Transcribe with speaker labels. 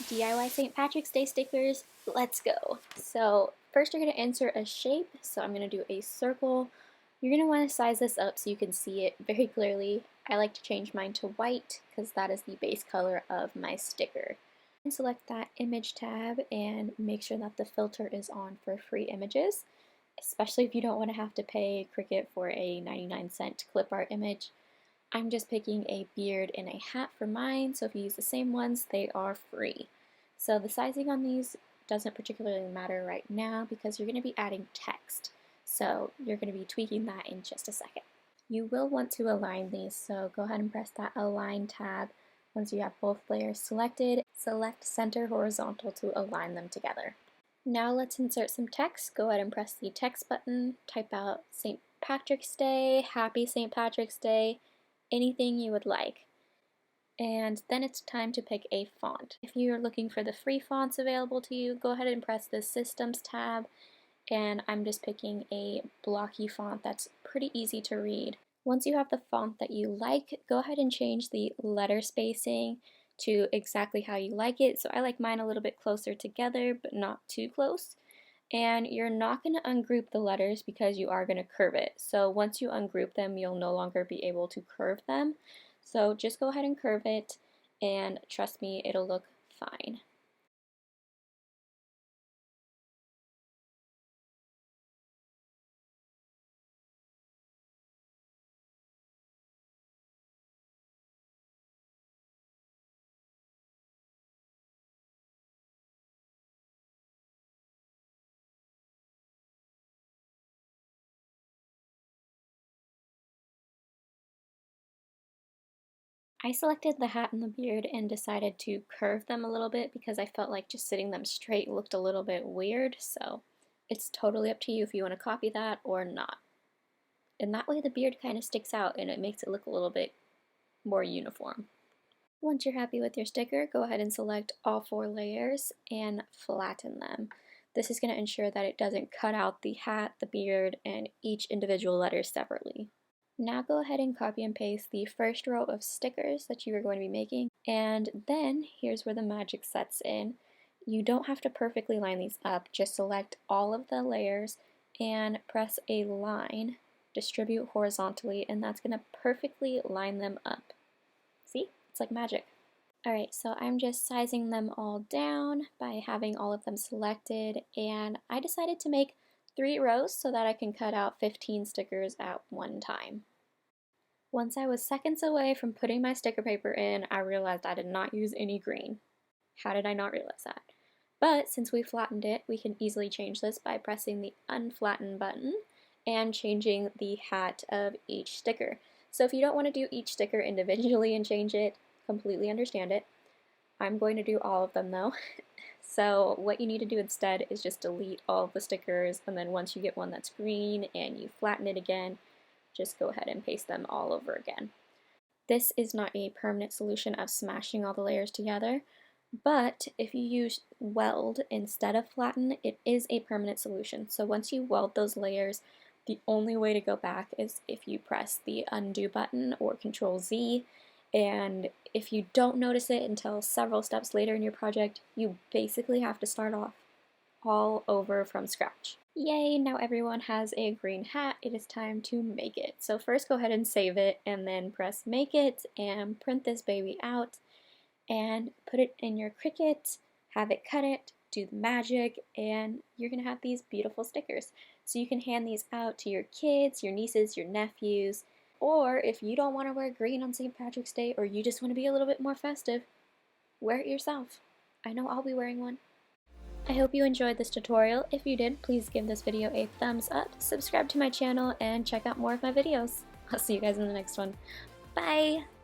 Speaker 1: DIY St. Patrick's Day stickers, let's go. So first you're going to insert a shape, so I'm going to do a circle. You're going to want to size this up so you can see it very clearly. I like to change mine to white because that is the base color of my sticker. And select that image tab and make sure that the filter is on for free images, especially if you don't want to have to pay Cricut for a 99-cent clip art image. I'm just picking a beard and a hat for mine, so if you use the same ones, they are free. So the sizing on these doesn't particularly matter right now because you're going to be adding text. So you're going to be tweaking that in just a second. You will want to align these, so go ahead and press that Align tab. Once you have both layers selected, select Center Horizontal to align them together. Now let's insert some text. Go ahead and press the text button, type out St. Patrick's Day, Happy St. Patrick's Day, anything you would like. And then it's time to pick a font. If you're looking for the free fonts available to you, go ahead and press the Systems tab, and I'm just picking a blocky font that's pretty easy to read. Once you have the font that you like, go ahead and change the letter spacing to exactly how you like it. So I like mine a little bit closer together, but not too close. And you're not going to ungroup the letters because you are going to curve it. So once you ungroup them, you'll no longer be able to curve them. So just go ahead and curve it, and trust me, it'll look fine. I selected the hat and the beard and decided to curve them a little bit because I felt like just sitting them straight looked a little bit weird, so it's totally up to you if you want to copy that or not. And that way the beard kind of sticks out and it makes it look a little bit more uniform. Once you're happy with your sticker, go ahead and select all 4 layers and flatten them. This is going to ensure that it doesn't cut out the hat, the beard, and each individual letter separately. Now go ahead and copy and paste the first row of stickers that you are going to be making, and then here's where the magic sets in. You don't have to perfectly line these up, just select all of the layers and press a line, distribute horizontally, and that's going to perfectly line them up. See? It's like magic. Alright, so I'm just sizing them all down by having all of them selected, and I decided to make 3 rows so that I can cut out 15 stickers at one time. Once I was seconds away from putting my sticker paper in, I realized I did not use any green. How did I not realize that? But since we flattened it, we can easily change this by pressing the unflatten button and changing the hat of each sticker. So if you don't want to do each sticker individually and change it, completely understand it. I'm going to do all of them though. So what you need to do instead is just delete all of the stickers, and then once you get one that's green and you flatten it again, just go ahead and paste them all over again. This is not a permanent solution of smashing all the layers together, but if you use weld instead of flatten, it is a permanent solution. So once you weld those layers, the only way to go back is if you press the undo button or Control Z, and if you don't notice it until several steps later in your project, you basically have to start off all over from scratch. Yay, now everyone has a green hat. It is time to make it. So first go ahead and save it and then press make it and print this baby out and put it in your Cricut, have it cut it, do the magic, and you're gonna have these beautiful stickers. So you can hand these out to your kids, your nieces, your nephews, or if you don't want to wear green on St. Patrick's Day or you just want to be a little bit more festive, wear it yourself. I know I'll be wearing one. I hope you enjoyed this tutorial. If you did, please give this video a thumbs up, subscribe to my channel, and check out more of my videos. I'll see you guys in the next one. Bye!